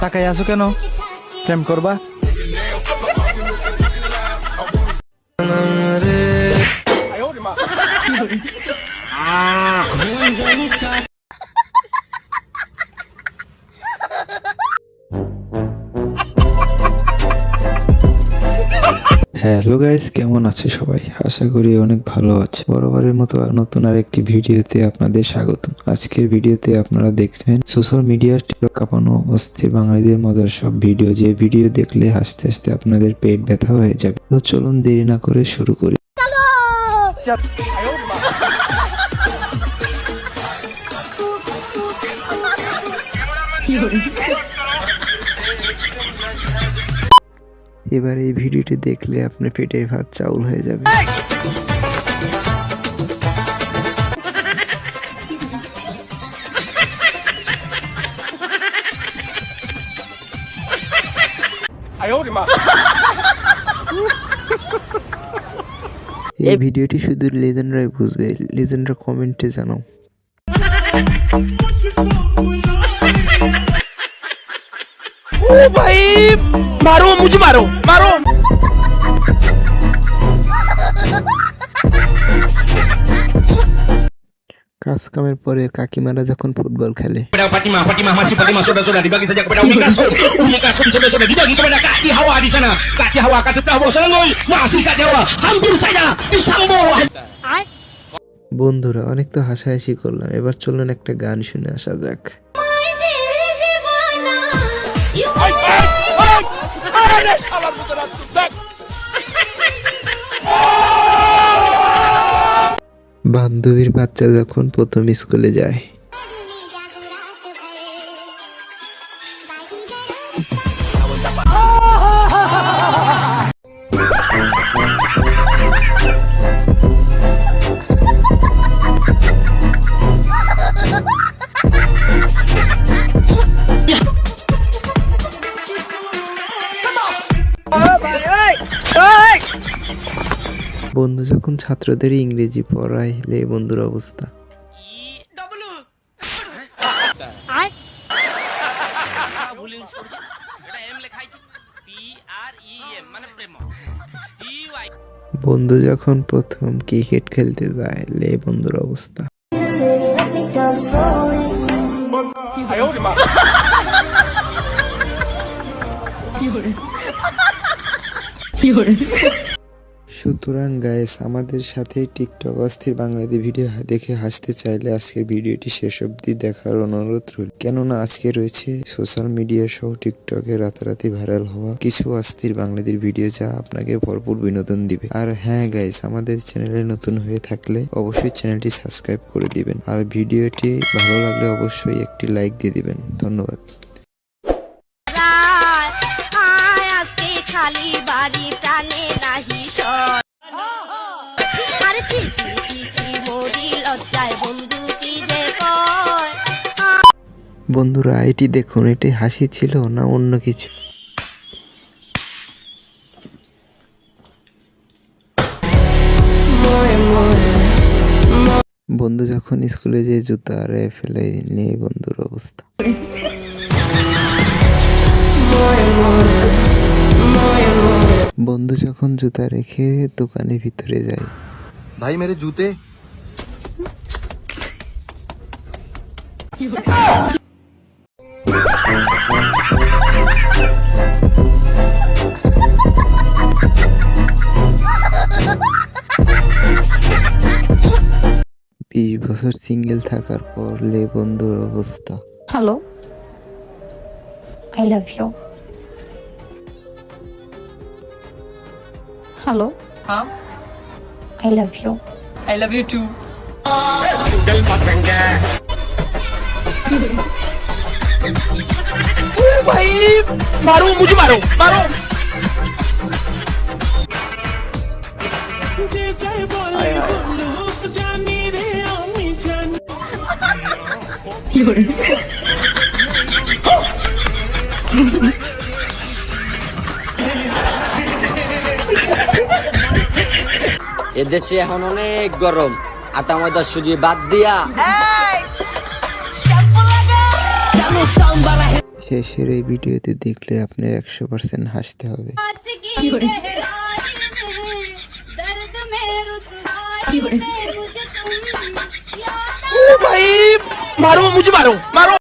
তাকাই আছো কেন? প্রেম করবা? হ্যালো গাইস, কেমন আছে সবাই? আশা করি অনেক ভালো আছে। বরাবরের মতো নতুন আরেকটি ভিডিওতে আপনাদের স্বাগত। আজকের ভিডিওতে আপনারা দেখবেন সোশ্যাল মিডিয়া টিকটক কাঁপানো অস্থির বাঙালিদের মজার সব ভিডিও, যে ভিডিও দেখলে হাসতে হাসতে আপনাদের পেট ব্যথা হয়ে যাবে। তো চলুন দেরি না করে শুরু করি। এবার এই ভিডিওটি দেখলে আপনার পেটের ভাত চাউল হয়ে যাবে। এই ভিডিওটি শুধু লেজেন্ডরাই বুঝবে। লেজেন্ডরা কমেন্টে জানাও। ओ भाई मारो, मुझे मारो मारो। কাজ কামের পরে কাকিমারা যখন ফুটবল খেলে, Fatimah masih Fatimah saudara-saudara dibagi saja kepada Umi Kasum saudara-saudara dibagi kepada Kak Hawa di sana. Kak Hawa kata tahu selangoi masih Kak Hawa hampir saja disambung. বন্ধুরা অনেক তো হাসাহাসি করলাম, এবার চলুন একটা গান শুনে আসা যাক। বান্ধবীর বাচ্চা যখন প্রথম স্কুলে যায়, বন্ধু যখন ছাত্রদের ইংরেজি পড়াইলে বন্ধুর অবস্থা। বন্ধু যখন প্রথম ক্রিকেট খেলতে যায় লে বন্ধুর অবস্থা। সুতরাং গাইস, আমাদের সাথে টিকটক অস্থির বাংলাদেশি ভিডিও দেখে হাসতে চাইলে আজকের ভিডিওটি শেষ অবধি দেখার অনুরোধ রইল, কেননা আজকে রয়েছে সোশ্যাল মিডিয়া সহ টিকটকে রাতারাতি ভাইরাল হওয়া কিছু অস্থির বাংলাদেশি ভিডিও, যা আপনাকে ভরপুর বিনোদন দিবে। আর হ্যাঁ গাইস, আমাদের চ্যানেলে নতুন হয়ে থাকলে অবশ্যই চ্যানেলটি সাবস্ক্রাইব করে দিবেন, আর ভিডিওটি ভালো লাগলে অবশ্যই একটি লাইক দিয়ে দিবেন। ধন্যবাদ। খালি বাড়ি প্রাণে নাহি সর আরে ছি ছি ছি ছি মরি লজ্জায় বন্ধু কি যে কয়। বন্ধুরা এটি দেখুন, এটি হাসি ছিল না অন্য কিছু? বন্ধু যখন স্কুলে যে জুতা আরে ফেলে নিয়ে বন্ধুর অবস্থা। বন্ধু যখন জুতা রেখে দোকানের ভিতরে যায়, भाई मेरे जूते। বিশ বছর সিঙ্গেল থাকার পর লে বন্ধুর অবস্থা। Hello, I love you. Hello, हाँ, I love you. I love you too. ओ भाई मारो, मुझे मारो मारो। এদেশে এখন অনেক গরম, আটা ময়দা সুজি বাদ দিয়া শেষের এই ভিডিওতে দেখলে আপনার 100% হাসতে হবে। ओ भाई मारो मुझे मारो मारो